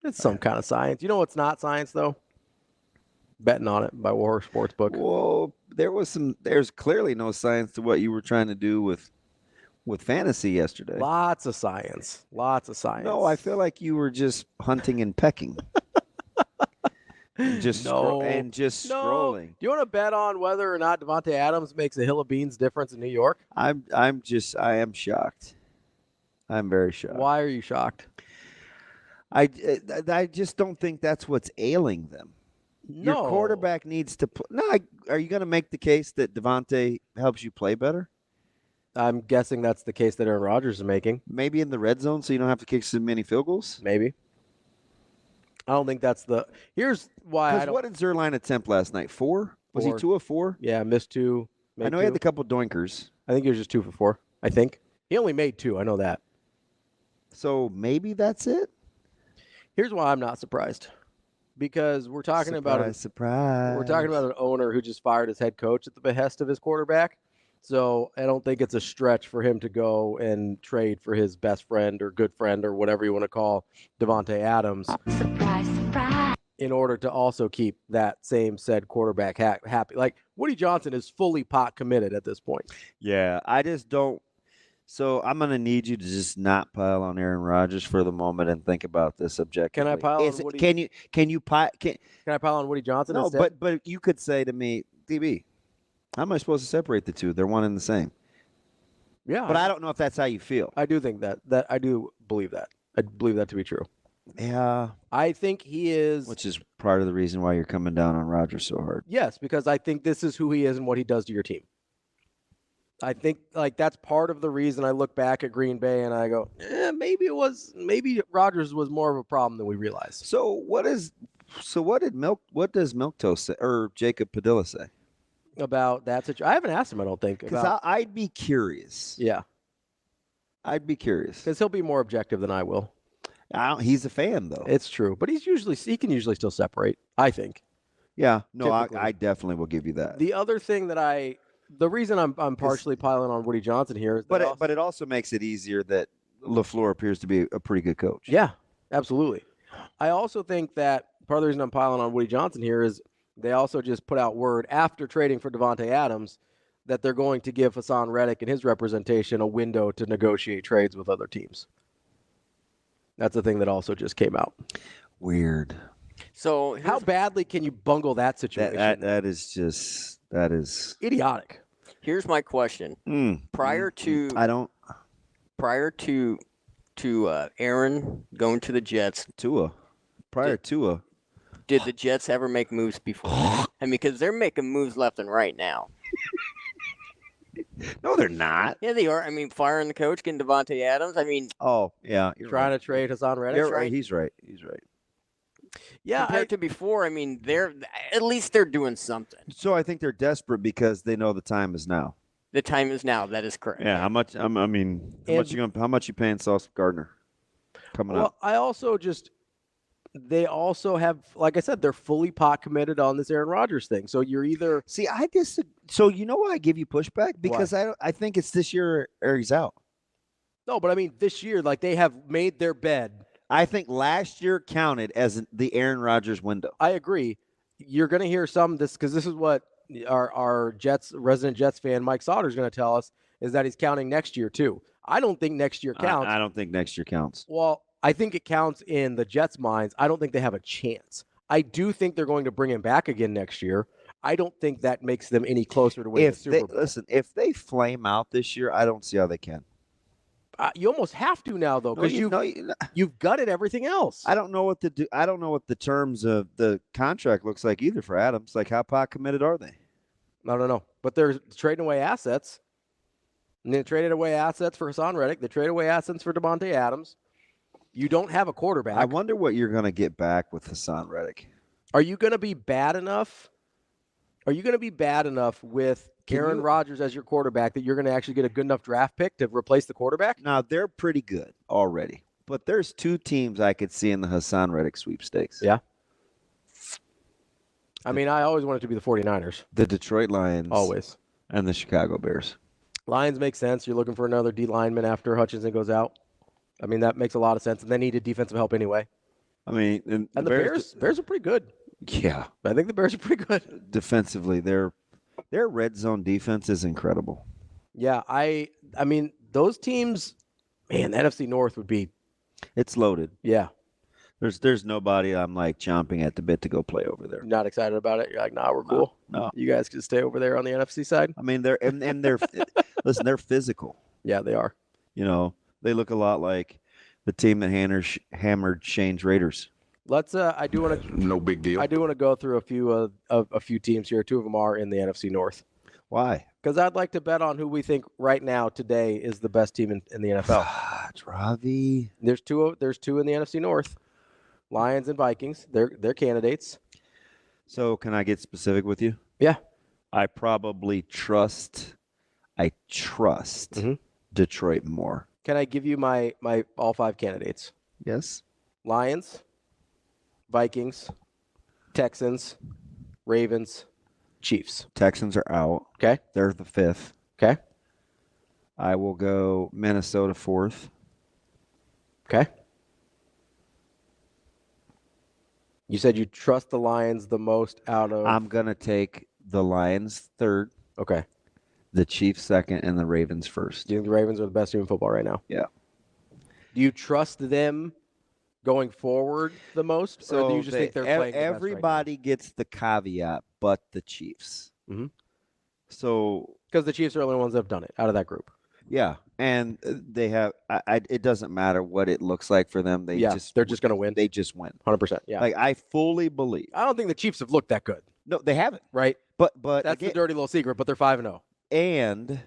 It's some kind of science. You know what's not science, though? Betting on it by Hurrdat Sports Book. Well, there's clearly no science to what you were trying to do with fantasy yesterday. Lots of science. Lots of science. No, I feel like you were just hunting and pecking. Just scrolling. Do you want to bet on whether or not Davante Adams makes a hill of beans difference in New York? I am shocked. I'm very shocked. Why are you shocked? I just don't think that's what's ailing them. No. Your quarterback needs to play. No, are you going to make the case that Davante helps you play better? I'm guessing that's the case that Aaron Rodgers is making. Maybe in the red zone so you don't have to kick so many field goals? Maybe. I don't think that's the – here's why I don't – what did Zerline attempt last night? 4? Was he 2 of 4? Yeah, missed 2. I know he had a couple doinkers. I think he was just 2 for 4, I think. He only made 2. I know that. So maybe that's it? Here's why I'm not surprised. Because we're talking about an owner who just fired his head coach at the behest of his quarterback. So I don't think it's a stretch for him to go and trade for his best friend or good friend or whatever you want to call Davante Adams. Surprise, surprise. In order to also keep that same said quarterback happy. Like, Woody Johnson is fully pot committed at this point. Yeah, I just don't. So I'm going to need you to just not pile on Aaron Rodgers for the moment and think about this objectively. Can I pile on Woody? Can I pile on Woody Johnson? No, instead? but you could say to me, DB, how am I supposed to separate the two? They're one and the same. Yeah, but I don't know if that's how you feel. I do think that I do believe that. I believe that to be true. Yeah, I think he is. Which is part of the reason why you're coming down on Rodgers so hard. Yes, because I think this is who he is and what he does to your team. I think that's part of the reason I look back at Green Bay and I go, maybe Rodgers was more of a problem than we realized. So what does Milk Toast say, or Jacob Padilla say about that situation? I haven't asked him. I don't think, because I'd be curious. Yeah, I'd be curious because he'll be more objective than I will. He's a fan though. It's true, but he can usually still separate. I think. Yeah, no, I definitely will give you that. The other thing that the reason I'm partially piling on Woody Johnson here is but it also makes it easier that LaFleur appears to be a pretty good coach. Yeah, absolutely. I also think that part of the reason I'm piling on Woody Johnson here is they also just put out word after trading for Davante Adams that they're going to give Hassan Reddick and his representation a window to negotiate trades with other teams. That's the thing that also just came out. Weird. So how badly can you bungle that situation? That is idiotic. Here's my question. Prior to Aaron going to the Jets, did the Jets ever make moves before? I mean, because they're making moves left and right now. No, they're not. Yeah, they are. I mean, firing the coach, getting Davante Adams. I mean, oh yeah, you're trying to trade Hassan Reddick. You're right. He's right. Yeah, compared to before, I mean, at least they're doing something. So I think they're desperate because they know the time is now. The time is now. That is correct. Yeah. How much? How much you paying Sauce Gardner coming up? Well, they also have, like I said, they're fully pot committed on this Aaron Rodgers thing. So you're either So you know why I give you pushback? Because I think it's this year or he's out. No, but I mean this year, they have made their bed. I think last year counted as the Aaron Rodgers window. I agree. You're going to hear because this is what our resident Jets fan Mike Sauter is going to tell us is that he's counting next year too. I don't think next year counts. I don't think next year counts. Well, I think it counts in the Jets' minds. I don't think they have a chance. I do think they're going to bring him back again next year. I don't think that makes them any closer to winning the Super Bowl. Listen, if they flame out this year, I don't see how they can. You almost have to now, though, because you've gutted everything else. I don't know what to do. I don't know what the terms of the contract looks like either for Adams. Like, how pot committed are they? I don't know, but they're trading away assets. And they traded away assets for Hassan Reddick. They traded away assets for Davante Adams. You don't have a quarterback. I wonder what you're going to get back with Hassan Reddick. Are you going to be bad enough? Are you going to be bad enough with Aaron Rodgers as your quarterback that you're going to actually get a good enough draft pick to replace the quarterback? Now, they're pretty good already. But there's two teams I could see in the Hassan Reddick sweepstakes. Yeah. I mean, I always wanted to be the 49ers. The Detroit Lions. Always. And the Chicago Bears. Lions make sense. You're looking for another D lineman after Hutchinson goes out. I mean, that makes a lot of sense. And they needed defensive help anyway. I mean, and And the Bears are pretty good. Yeah, I think the Bears are pretty good. defensively, their red zone defense is incredible. Yeah, I mean, those teams, man, the NFC North would be, It's loaded. yeah, There's nobody I'm like chomping at the bit to go play over there. not excited about it. You're like, nah, we're cool. No. You guys can stay over there on the NFC side. I mean, they're listen, they're physical. Yeah, they are. You know, they look a lot like the team that hammered Shane's Raiders. Let's. I do want to. No big deal. I do want to go through a few teams here. Two of them are in the NFC North. Why? Because I'd like to bet on who we think right now today is the best team in the NFL. It's Ravi. There's two in the NFC North. Lions and Vikings. They're candidates. So can I get specific with you? Yeah. I probably trust Mhm. Detroit more. Can I give you my all five candidates? Yes. Lions, Vikings, Texans, Ravens, Chiefs. Texans are out. Okay. They're the 5th. Okay. I will go Minnesota 4th. Okay. You said you trust the Lions the most out of. I'm going to take the Lions 3rd, Okay. the Chiefs 2nd, and the Ravens 1st. Do you think the Ravens are the best team in football right now? Yeah. Do you trust them going forward the most, or do you just think they're playing the best right now? everybody gets the caveat, but the Chiefs. Mhm. So Because the Chiefs are the only ones that have done it out of that group. yeah, and they have. It doesn't matter what it looks like for them. They're just going to win. They just win. 100%. Yeah. Like I fully believe. I don't think the Chiefs have looked that good, No, they haven't. right? But That's again, the dirty little secret, but they're 5-0. and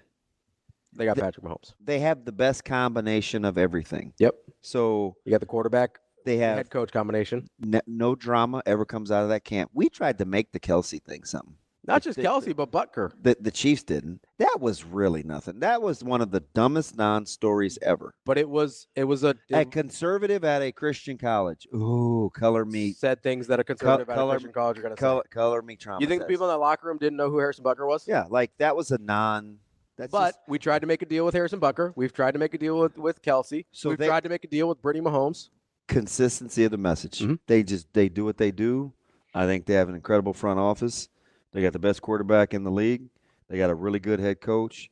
They got Patrick Mahomes. they have the best combination of everything. Yep. So You got the quarterback, they have head coach combination. no drama ever comes out of that camp. We tried to make the Kelsey thing something. Not just Kelsey, but Butker. The Chiefs didn't. That was really nothing. That was one of the dumbest non-stories ever. But it was A conservative at a Christian college. Ooh, color me said things that a conservative at a color- Christian college are going to say. color me traumatized. You think the people in that locker room didn't know who Harrison Butker was? Yeah, like that was a non. That's But just, we tried to make a deal with Harrison Butker. We've tried to make a deal with Kelsey. So We've they- tried to make a deal with Brittany Mahomes. consistency of the message. Mhm. They do what they do. I think they have an incredible front office. They got the best quarterback in the league. They got a really good head coach.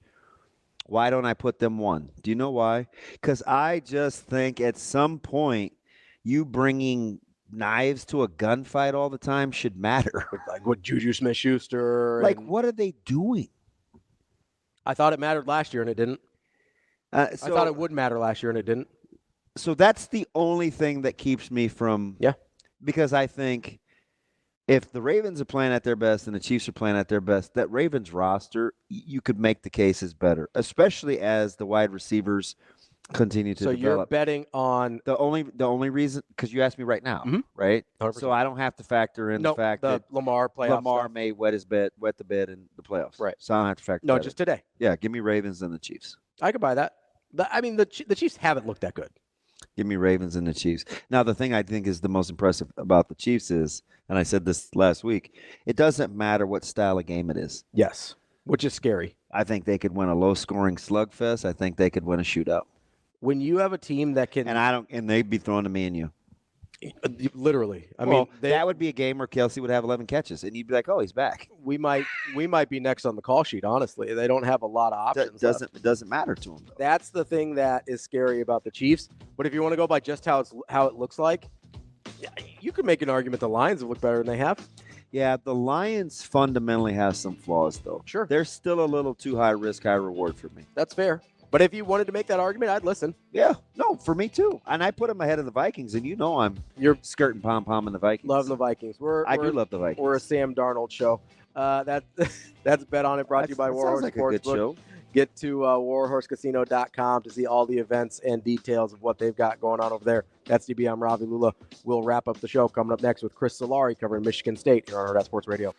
Why don't I put them 1? Do you know why? Because I just think at some point you bringing knives to a gunfight all the time should matter. Like what Juju Smith-Schuster. Like, and- what are they doing? I thought it mattered last year, and it didn't. I thought it would matter last year, and it didn't. So that's the only thing that keeps me from. Yeah. Because I think if the Ravens are playing at their best and the Chiefs are playing at their best, that Ravens roster, you could make the case is better, especially as the wide receivers continue to So you're develop. betting on The only reason, because you asked me right now, Mhm. right? 100%. So I don't have to factor in no, the fact the that Lamar playoff Lamar stuff. may wet the bed in the playoffs. Right. So I don't have to factor No, that just in. today. Yeah, give me Ravens and the Chiefs. I could buy that. I mean, the Chiefs haven't looked that good. Give me Ravens and the Chiefs. Now, the thing I think is the most impressive about the Chiefs is, and I said this last week, it doesn't matter what style of game it is. Yes, which is scary. I think they could win a low-scoring slugfest. I think they could win a shootout. When you have a team that can, And they'd be throwing to me and you. literally, I Well, mean, that would be a game where Kelsey would have 11 catches, and you'd be like, "Oh, he's back." we might be next on the call sheet. Honestly, they don't have a lot of options. left. It doesn't matter to them though. That's the thing that is scary about the Chiefs. But if you want to go by just how it looks like, yeah, you could make an argument the Lions have looked better than they have. Yeah, the Lions fundamentally have some flaws though. Sure. They're still a little too high risk, high reward for me. That's fair. But if you wanted to make that argument, I'd listen. Yeah, no, for me too. And I put them ahead of the Vikings, and you're skirting pom pom in the Vikings. Love the Vikings. I do love the Vikings. We're a Sam Darnold show. That's Bet On It, brought to you by That Warhorse sounds like a good Sportsbook. show. Get to warhorsecasino.com to see all the events and details of what they've got going on over there. That's DB. I'm Ravi Lula. We'll wrap up the show coming up next with Chris Solari covering Michigan State here on Hurrdat Sports Radio.